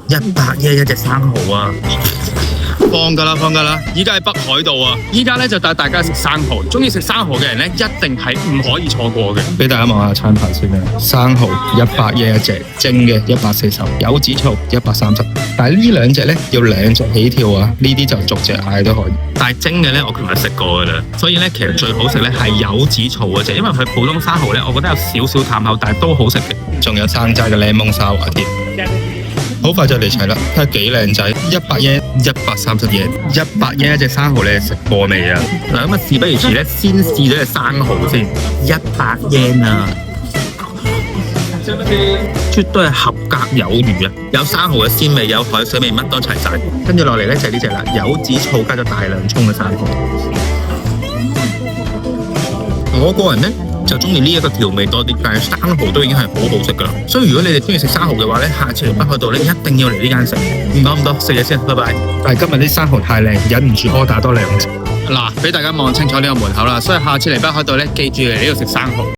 100yen 一隻生蠔啊！放㗎啦！依家喺北海道啊！依家咧就帶大家食生蠔，中意食生蠔嘅人咧，一定係唔可以錯過嘅。俾大家望下餐牌先啦，生蠔100yen一隻，蒸嘅140，柚子醋130。但係呢兩隻咧要2隻起跳啊！呢啲就逐隻嗌都可以。但係蒸嘅咧，我琴日食過㗎啦，所以咧其實最好食咧係柚子醋嗰隻，因為佢普通生蠔咧，我覺得有少少淡口，但係都好食嘅。仲有生齋嘅檸檬沙華添。好快就嚟齊啦！睇下幾靚仔，100yen 130yen，100yen一隻生蠔，你哋食過未啊？嗱咁啊，事不宜遲咧，先試咗隻生蠔先，100yen啊，絕對係合格有餘啊！有生蠔嘅鮮味，有海水味，乜都齊晒。跟住落嚟咧就係呢隻啦，柚子醋加咗大量葱嘅生蠔。我個人咧就中意呢一個調味多啲，但係生蠔都已經係好好食噶啦。所以如果你哋中意食生蠔嘅話咧，下次嚟北海道咧一定要嚟呢間食。唔講咁多，食嘢先，拜拜。但係今日啲生蠔太靚，忍唔住多打2隻。嗱，俾大家望清楚呢個門口啦，所以下次嚟北海道咧，記住嚟呢度食生蠔。